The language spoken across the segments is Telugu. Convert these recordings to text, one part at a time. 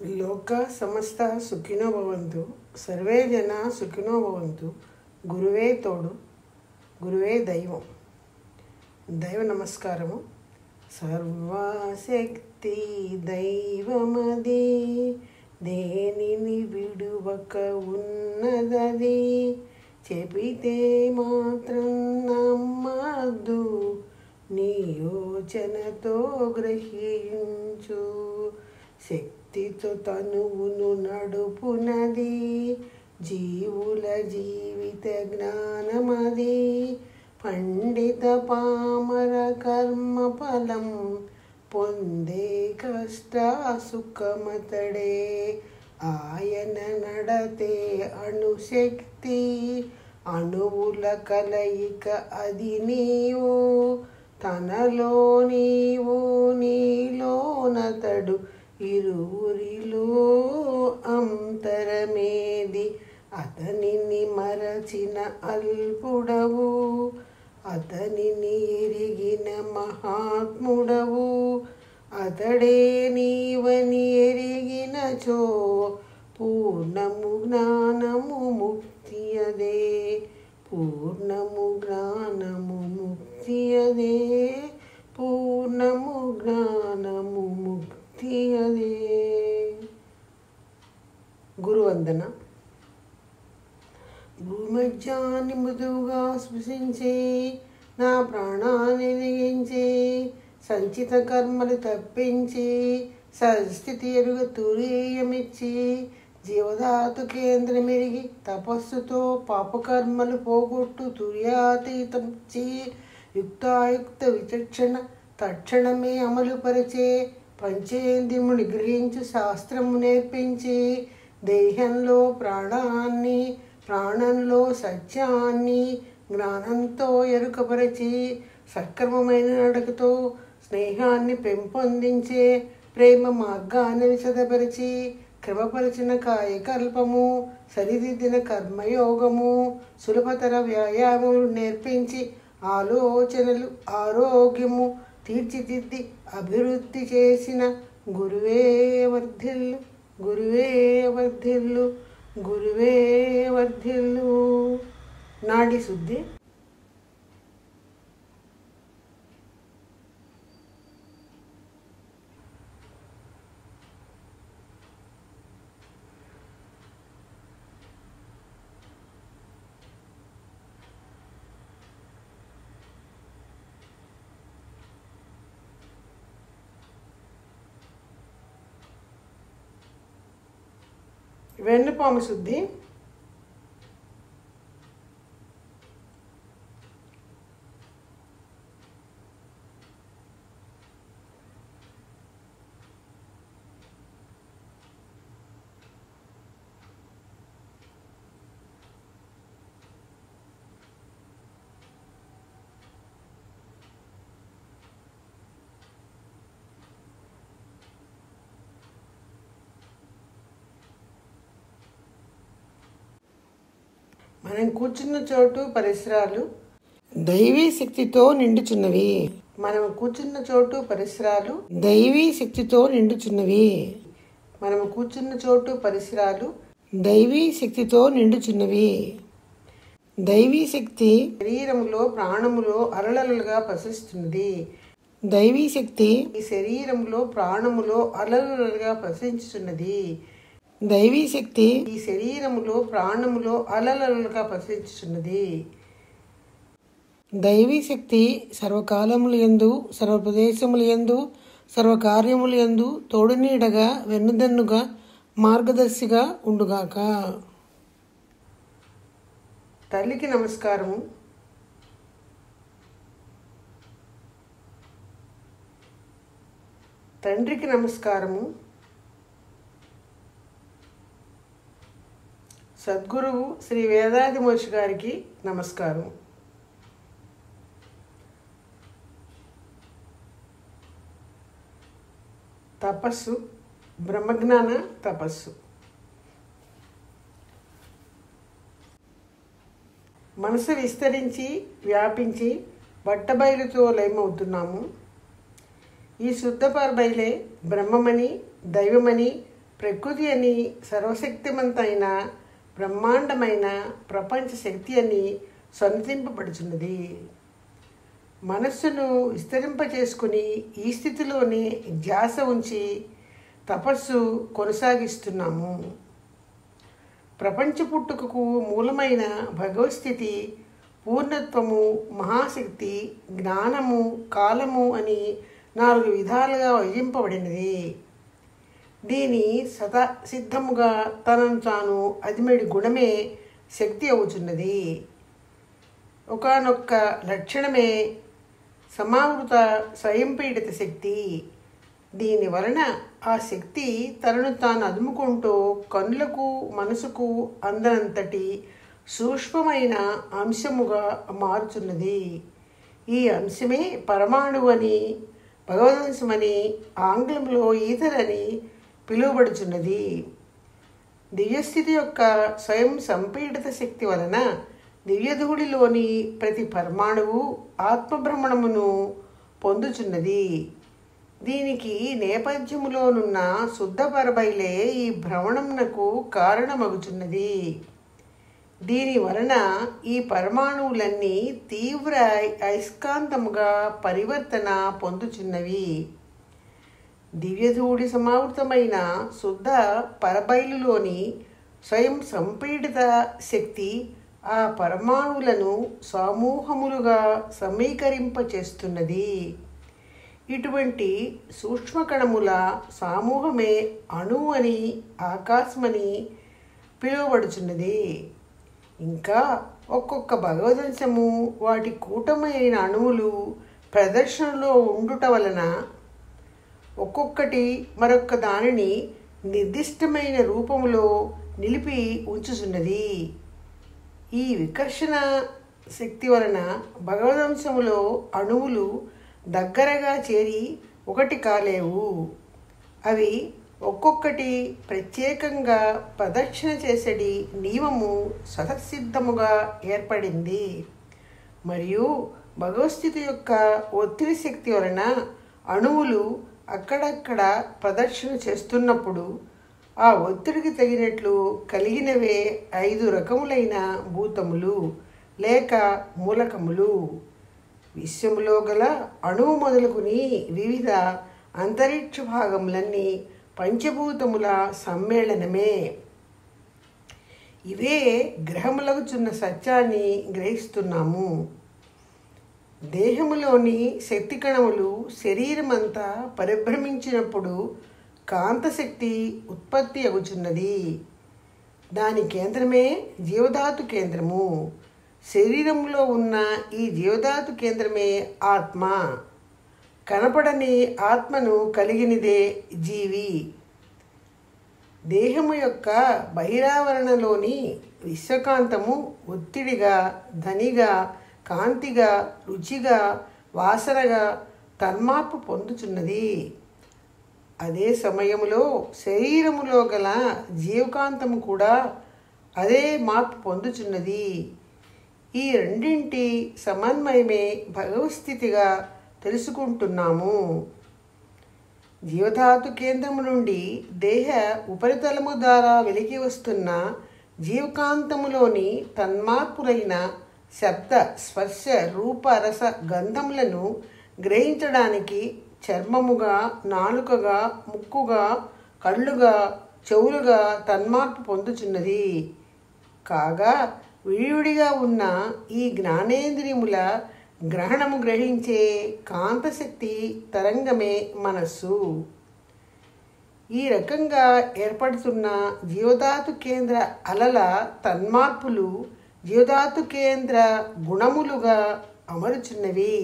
లోక సమస్త సుఖినో భవంతు, సర్వే జన సుఖినో భవంతు. గురువే తోడు, గురువే దైవం. దైవ నమస్కారము. సర్వశక్తి దైవమది, దేనిని విడువక ఉన్నదది. చెబితే మాత్రం నమ్మద్దు, నీ యోచనతో గ్రహించు. శక్తితో తనువును నడుపునది, జీవుల జీవిత జ్ఞానమది. పండిత పామర కర్మ ఫలం పొందే కష్ట సుఖమతడే. ఆయన నడతే అణుశక్తి, అణువుల కలయిక అది నీవు. తనలో నీవు, నీలోనతడు, ఇరువురిలో అంతరమేది. అతనిని మరచిన అల్పుడవు, అతనిని ఎరిగిన మహాత్ముడవు. అతడే నీవని ఎరిగినచో, పూర్ణము జ్ఞానము ముక్తి అదే. పూర్ణము జ్ఞానము ముక్తి అదే. పూర్ణము జ్ఞానము ముక్తి అదే. గురువందన. భూమధ్యాన్ని మృదువుగా స్పృశించే, నా ప్రాణాన్ని నిగించే. సంచిత కర్మలు తప్పించి, సస్థితి ఎరుగ తురీయమిచ్చి. జీవధాతు కేంద్రమెరిగి, తపస్సుతో పాపకర్మలు పోగొట్టు తుర్యాతీతంచి. యుక్తాయుక్త విచక్షణ తక్షణమే అమలుపరిచే. పంచేంద్రియముని గ్రహించు శాస్త్రము నేర్పించి. దేహంలో ప్రాణాన్ని, ప్రాణంలో సత్యాన్ని జ్ఞానంతో ఎరుకపరిచి. సక్రమమైన నడకతో స్నేహాన్ని పెంపొందించే. ప్రేమ మార్గాన్ని విశదపరిచి, క్రమపరిచిన కాయకల్పము, సరిదిద్దిన కర్మయోగము, సులభతర వ్యాయామములు నేర్పించి. ఆలోచనలు ఆరోగ్యము తీర్చిదిద్ది అభివృద్ధి చేసిన గురువే వర్ధిల్లు, గురువే వర్ధిల్లు, గురువే వర్ధిల్లు. నాడి శుద్ధి. వెన్నుపాము శుద్ధి. మనం కూర్చున్న చోటు పరిసరాలు దైవీ శక్తితో నిండుచున్నవి. మనం కూర్చున్న చోటు పరిసరాలు దైవీ శక్తితో నిండుచున్నవి. మనం కూర్చున్న చోటు పరిసరాలు దైవీ శక్తితో నిండుచున్నవి. దైవీ శక్తి శరీరంలో ప్రాణములో అలలలుగా ప్రసరిస్తున్నది. దైవీ శక్తి ఈ శరీరంలో ప్రాణములో అలలలుగా ప్రసరించుచున్నది. దైవీ శక్తి ఈ శరీరములో ప్రాణములో అలలలుగా ప్రసరించుచున్నది. దైవీ శక్తి సర్వకాలములు యందు, సర్వప్రదేశములు యందు, సర్వకార్యములు యందు తోడునీడగా, వెన్నుదన్నుగా, మార్గదర్శిగా ఉండుగాక. తల్లికి నమస్కారము. తండ్రికి నమస్కారము. సద్గురువు శ్రీ వేదాది మహర్షి గారికి నమస్కారం. తపస్సు, బ్రహ్మజ్ఞాన తపస్సు. మనసు విస్తరించి వ్యాపించి బట్టబయలుతో లయమవుతున్నాము. ఈ శుద్ధ పరబయలే బ్రహ్మమని, దైవమని ప్రకృతి అని, సర్వశక్తిమంతమైన బ్రహ్మాండమైన ప్రపంచ శక్తి అని సొంతింపబడుచున్నది. మనస్సును విస్తరింపచేసుకుని ఈ స్థితిలోనే ధ్యాస ఉంచి తపస్సు కొనసాగిస్తున్నాము. ప్రపంచ పుట్టుకకు మూలమైన భగవస్థితి, పూర్ణత్వము, మహాశక్తి, జ్ఞానము, కాలము అని 4 విధాలుగా విభజింపబడినది. దీని సిద్ధముగా తనను తాను అదిమెడి గుణమే శక్తి అవుతున్నది. ఒకానొక్క లక్షణమే సమావృత స్వయంపీడిత శక్తి. దీని వలన ఆ శక్తి తనను తాను అదుముకుంటూ కన్నులకు మనసుకు అందనంతటి సూక్ష్మమైన అంశముగా మారుతున్నది. ఈ అంశమే పరమాణువు అని, భగవదంశమని, ఆంగ్లంలో ఈథర్ అని పిలువబడుచున్నది. దివ్యస్థితి యొక్క స్వయం సంపీడిత శక్తి వలన దివ్యధూళిలోని ప్రతి పరమాణువు ఆత్మభ్రమణమును పొందుచున్నది. దీనికి నేపథ్యములోనున్న శుద్ధ పరబైలే ఈ భ్రమణమునకు కారణమగుచున్నది. దీని వలన ఈ పరమాణువులన్నీ తీవ్ర అయస్కాంతముగా పరివర్తన పొందుచున్నవి. దివ్యధూడి సమావృతమైన శుద్ధ పరబైలులోని స్వయం సంపీడిత శక్తి ఆ పరమాణువులను సమూహములుగా సమీకరింపచేస్తున్నది. ఇటువంటి సూక్ష్మకణముల సమూహమే అణువు అని, ఆకాశమని పిలువబడుచున్నది. ఇంకా ఒక్కొక్క భగవదంశము వాటి కూటమైన అణువులు ప్రదర్శనలో ఉండుట వలన ఒక్కొక్కటి మరొక్క దానిని నిర్దిష్టమైన రూపములో నిలిపి ఉంచుచున్నది. ఈ వికర్షణ శక్తి వలన భగవదంశములో అణువులు దగ్గరగా చేరి ఒకటి కాలేవు. అవి ఒక్కొక్కటి ప్రత్యేకంగా ప్రదక్షిణ చేసేటి నియమము స్వతసిద్ధముగా ఏర్పడింది. మరియు భగవస్థితి యొక్క ఒత్తిడి శక్తి వలన అణువులు అక్కడక్కడ ప్రదక్షిణ చేస్తున్నప్పుడు ఆ ఒత్తిడికి తగినట్లు కలిగినవే 5 రకములైన భూతములు లేక మూలకములు. విశ్వములో గల అణువు మొదలుకుని వివిధ అంతరిక్ష భాగములన్నీ పంచభూతముల సమ్మేళనమే. ఇవే గ్రహములగుచున్న సత్యాన్ని గ్రహిస్తున్నాము. దేహములోని శక్తి కణములు శరీరమంతా పరిభ్రమించినప్పుడు కాంతశక్తి ఉత్పత్తి అగుచున్నది. దాని కేంద్రమే జీవధాతు కేంద్రము. శరీరంలో ఉన్న ఈ జీవధాతు కేంద్రమే ఆత్మ. కనపడని ఆత్మను కలిగినదే జీవి. దేహము యొక్క బహిరావరణలోని విశ్వకాంతము ఒత్తిడిగా, ధనిగా, కాంతిగా, రుచిగా, వాసనగా తన్మార్పు పొందుచున్నది. అదే సమయంలో శరీరములో గల జీవకాంతము కూడా అదే మార్పు పొందుచున్నది. ఈ రెండింటి సమన్వయమే భగవస్థితిగా తెలుసుకుంటున్నాము. జీవధాతు కేంద్రము నుండి దేహ ఉపరితలము ద్వారా వెలికి వస్తున్న జీవకాంతములోని తన్మార్పులైన శబ్ద, స్పర్శ, రూప, రస, గంధములను గ్రహించడానికి చర్మముగా, నాలుకగా, ముక్కుగా, కళ్ళుగా, చెవులుగా తన్మార్పు పొందుచున్నది. కాగా విడివిడిగా ఉన్న ఈ జ్ఞానేంద్రియముల గ్రహణము గ్రహించే కాంతశక్తి తరంగమే మనస్సు. ఈ రకంగా ఏర్పడుతున్న జీవధాతు కేంద్ర అలల తన్మార్పులు జీవధాతు కేంద్ర గుణములుగా అమరుచున్నవి.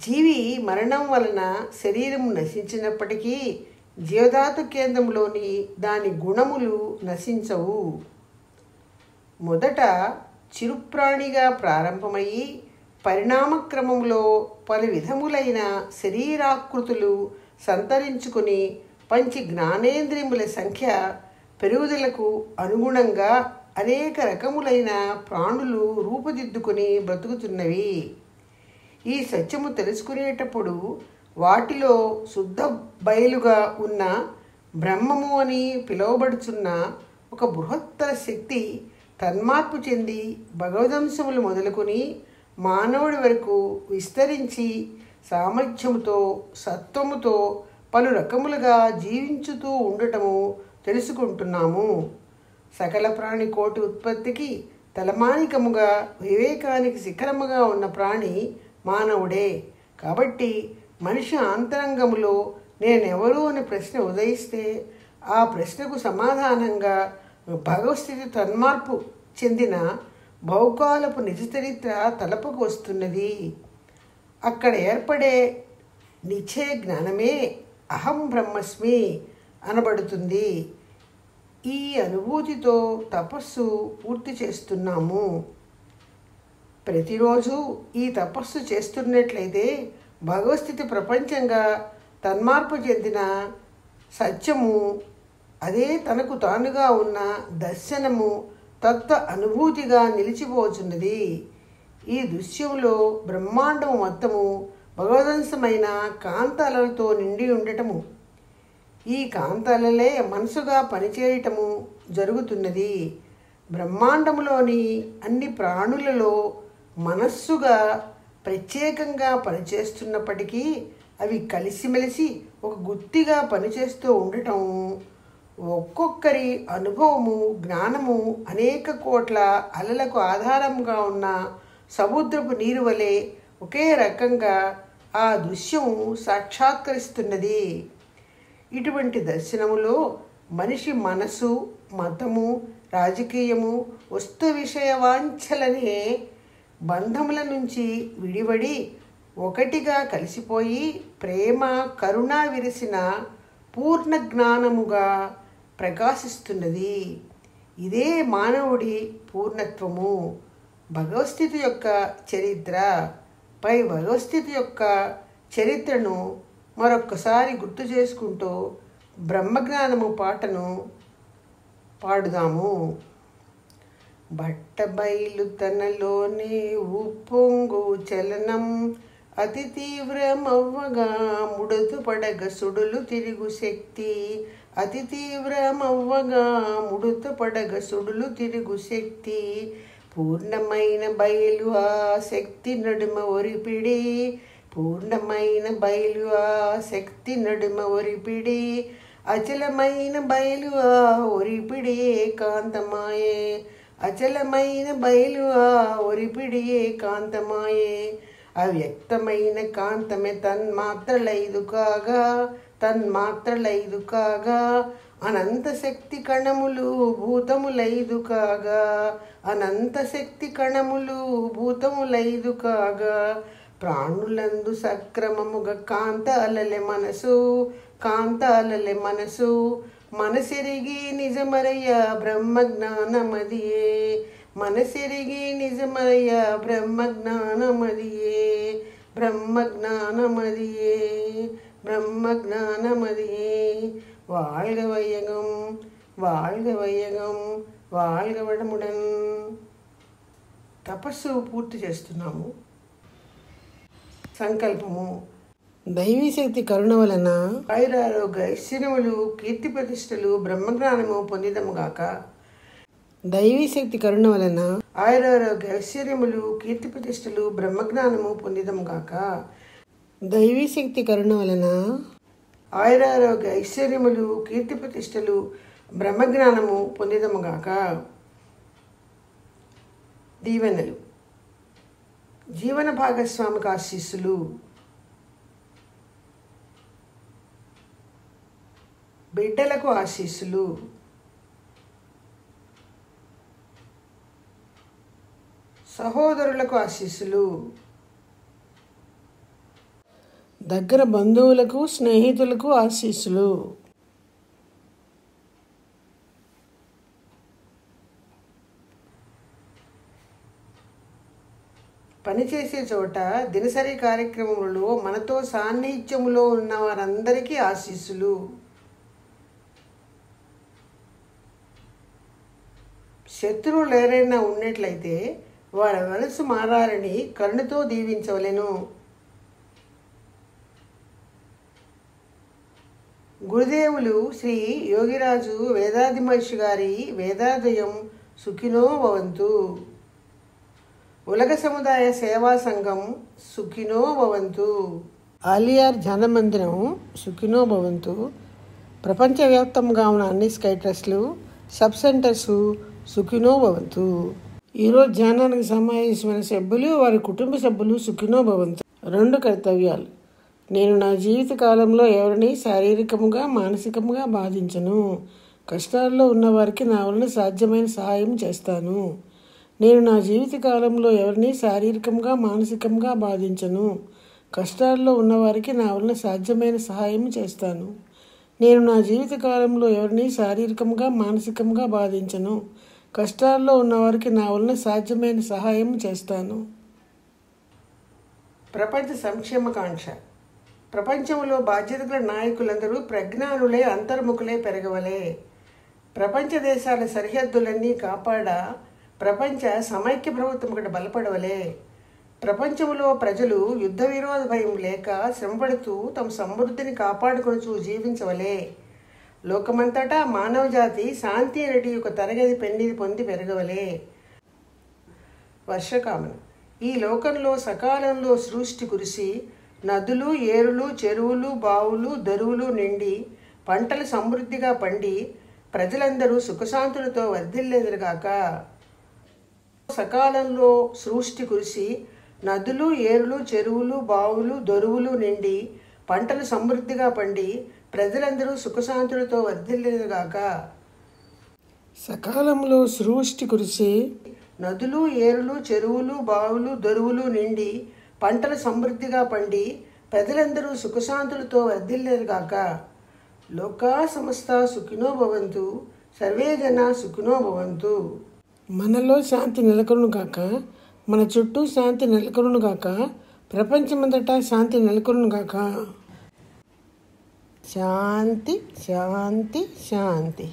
జీవి మరణం వలన శరీరము నశించినప్పటికీ జీవధాతు కేంద్రంలోని దాని గుణములు నశించవు. మొదట చిరుప్రాణిగా ప్రారంభమయ్యి పరిణామక్రమంలో పలు విధములైన శరీరాకృతులు సంతరించుకుని పంచి జ్ఞానేంద్రియముల సంఖ్య పెరుగుదలకు అనుగుణంగా అనేక రకములైన ప్రాణులు రూపుదిద్దుకుని బ్రతుకుతున్నవి. ఈ సత్యము తెలుసుకునేటప్పుడు వాటిలో శుద్ధ బయలుగా ఉన్న బ్రహ్మము అని పిలువబడుచున్న ఒక బృహత్తర శక్తి తన్మార్పు చెంది భగవదంశములు మొదలుకొని మానవుడి వరకు విస్తరించి సామర్థ్యముతో సత్వముతో పలు రకములుగా జీవించుతూ ఉండటము తెలుసుకుంటున్నాము. సకల ప్రాణి కోటి ఉత్పత్తికి తలమానికముగా వివేకానికి శిఖరముగా ఉన్న ప్రాణి మానవుడే. కాబట్టి మనిషి అంతరంగములో నేనెవరు అనే ప్రశ్న ఉదయిస్తే ఆ ప్రశ్నకు సమాధానంగా భగవస్థితి తన్మార్పు చెందిన బహుకాలపు నిజ చరిత్ర తలపుకు వస్తున్నది. అక్కడ ఏర్పడే నిశ్చయ జ్ఞానమే అహం బ్రహ్మస్మి అనబడుతుంది. ఈ అనుభూతితో తపస్సు పూర్తి చేస్తున్నాము. ప్రతిరోజు ఈ తపస్సు చేస్తున్నట్లయితే భగవస్థితి ప్రపంచంగా తన్మార్పు చెందిన సత్యము, అదే తనకు తానుగా ఉన్న దర్శనము తత్వ అనుభూతిగా నిలిచిపోతున్నది. ఈ దృశ్యంలో బ్రహ్మాండము మొత్తము భగవదంశమైన కాంతాలతో నిండి ఉండటము, ఈ కాంతాలలే మనసుగా పనిచేయటము జరుగుతున్నది. బ్రహ్మాండములోని అన్ని ప్రాణులలో మనస్సుగా ప్రత్యేకంగా పనిచేస్తున్నప్పటికీ అవి కలిసిమెలిసి ఒక గుత్తిగా పనిచేస్తూ ఉండటం, ఒక్కొక్కరి అనుభవము జ్ఞానము అనేక కోట్ల అలలకు ఆధారంగా ఉన్న సముద్రపు నీరు వలె ఒకే రకంగా ఆ దృశ్యము సాక్షాత్కరిస్తున్నది. ఇటువంటి దర్శనములో మనిషి మనసు, మతము, రాజకీయము, వస్తు విషయ వాంఛలనే బంధముల నుంచి విడివడి ఒకటిగా కలిసిపోయి ప్రేమ, కరుణ విరిసిన పూర్ణ జ్ఞానముగా ప్రకాశిస్తున్నది. ఇదే మానవుడి పూర్ణత్వము. భగవస్థితి యొక్క చరిత్ర పై భగవస్థితి యొక్క చరిత్రను మరొక్కసారి గుర్తు చేసుకుంటూ బ్రహ్మజ్ఞానము పాటను పాడుదాము. బట్టబయలు తనలోనే ఉప్పొంగు చలనం అతి తీవ్రమవ్వగా ముడుతు పడగ సుడులు తిరుగు శక్తి, అతి తీవ్రమవ్వగా ముడుతు పడగ సుడులు తిరుగు శక్తి, పూర్ణమైన బయలు ఆ శక్తి నడుమ ఒరిపిడి, పూర్ణమైన బయలు ఆ శక్తి నడుమ ఒరిపిడి, అచలమైన బయలు ఆ ఒరిపిడి ఏకాంతమాయే, అచలమైన బయలు ఆ ఒరిపిడి ఏకాంతమాయే, అవ్యక్తమైన కాంతమే తన్మాత్రలైదు కాగా, తన్మాత్రలైదు కాగా, అనంత శక్తి కణములు భూతములైదు కాగా, అనంత శక్తి కణములు భూతములైదు కాగా, ప్రాణులందు సక్రమముగ కాంత అలలె మనసు, కాంత అలలె మనసు, మనసెరిగి నిజమరయ్య బ్రహ్మజ్ఞానమదియే, మనసెరిగి నిజమరయ్య బ్రహ్మజ్ఞానమదియే, బ్రహ్మజ్ఞానమదియే, బ్రహ్మజ్ఞానమదియే. வாழ்க வையகம், வாழ்க వైయగం, வாழ்க వడముడన్. తపస్సు పూర్తి చేస్తున్నాము. సంకల్పము. దైవీ శక్తి కరుణ వలన ఆయురారోగ్య ఐశ్వర్యములు కీర్తి ప్రతిష్టలు బ్రహ్మజ్ఞానము పొందిదముగాక. దైవీ శక్తి కరుణ వలన ఆయురారోగ్య ఐశ్వర్యములు కీర్తి ప్రతిష్టలు బ్రహ్మజ్ఞానము పొందిదముగాక. దైవీ శక్తి కరుణ వలన ఆయురారోగ్య ఐశ్వర్యములు కీర్తి ప్రతిష్టలు బ్రహ్మజ్ఞానము పొందిదముగాక. దీవెనలు. జీవన భాగస్వామికి ఆశీస్సులు. బిడ్డలకు ఆశీస్సులు. సహోదరులకు ఆశీస్సులు. దగ్గర బంధువులకు స్నేహితులకు ఆశీస్సులు. పనిచేసే చోట దినసరి కార్యక్రమంలో మనతో సాన్నిహిత్యములో ఉన్న వారందరికీ ఆశీస్సులు. శత్రువులు ఎవరైనా ఉన్నట్లయితే వారి మనసు మారాలని కరుణతో దీవించవలెను. గురుదేవులు శ్రీ యోగిరాజు వేదాది మహర్షి గారి వేదాదయం సుఖినో భవంతు. ఉలగ సముదాయ సేవా సంఘం సుఖినో భవంతు. ఆలియార్ ధ్యాన మందిరం సుఖినో భవంతు. ప్రపంచవ్యాప్తంగా ఉన్న అన్ని స్కై ట్రస్ట్లు, సబ్ సెంటర్స్ సుఖినో భవంతు. ఈరోజు ధ్యానానికి సమావేశమైన సభ్యులు, వారి కుటుంబ సభ్యులు సుఖినో భవంతు. 2 కర్తవ్యాలు. నేను నా జీవిత కాలంలో ఎవరిని శారీరకంగా మానసికంగా బాధించను. కష్టాల్లో ఉన్నవారికి నా వలన సాధ్యమైన సహాయం చేస్తాను. నేను నా జీవిత కాలంలో ఎవరిని శారీరకంగా మానసికంగా బాధించను. కష్టాల్లో ఉన్నవారికి నా వలన సాధ్యమైన సహాయం చేస్తాను. నేను నా జీవిత కాలంలో ఎవరిని శారీరకంగా మానసికంగా బాధించను. కష్టాల్లో ఉన్నవారికి నా వలన సాధ్యమైన సహాయం చేస్తాను. ప్రపంచ సంక్షేమకాంక్ష. ప్రపంచంలో బాధ్యత గల నాయకులందరూ ప్రజ్ఞానులే, అంతర్ముఖులే పెరగవలే. ప్రపంచ దేశాల సరిహద్దులన్నీ కాపాడ ప్రపంచ సమైక్య ప్రభుత్వం ఒకటి బలపడవలే. ప్రపంచంలో ప్రజలు యుద్ధ విరోధ భయం లేక శ్రమపడుతూ తమ సమృద్ధిని కాపాడుకొనుచూ జీవించవలే. లోకమంతటా మానవ జాతి శాంతి రెడ్డి యొక్క తరగతి పెండిది పొంది పెరగవలే. వర్షకామన. ఈ లోకంలో సకాలంలో సృష్టి కురిసి నదులు, ఏరులు, చెరువులు, బావులు, దరువులు నిండి పంటలు సమృద్ధిగా పండి ప్రజలందరూ సుఖశాంతులతో వర్ధిల్లేదురుగాక. సకాలంలో సృష్టి కురిసి నదులు, ఏరులు, చెరువులు, బావులు, దరువులు నిండి పంటలు సమృద్ధిగా పండి ప్రజలందరూ సుఖశాంతులతో వర్ధిల్లేదురుగాక. సకాలంలో సృష్టి కురిసి నదులు, ఏరులు, చెరువులు, బావులు, దరువులు నిండి పంటలు సమృద్ధిగా పండి ప్రజలందరూ సుఖశాంతులతో వర్ధిల్లేరుగాక. లోకా సమస్త సుఖినో భవంతు. సర్వే జనా సుఖినో భవంతు. మనలో శాంతి నెలకొను గాక, మన చుట్టూ శాంతి నెలకొను గాక, ప్రపంచమంతటా శాంతి నెలకొను గాక. శాంతి శాంతి శాంతి.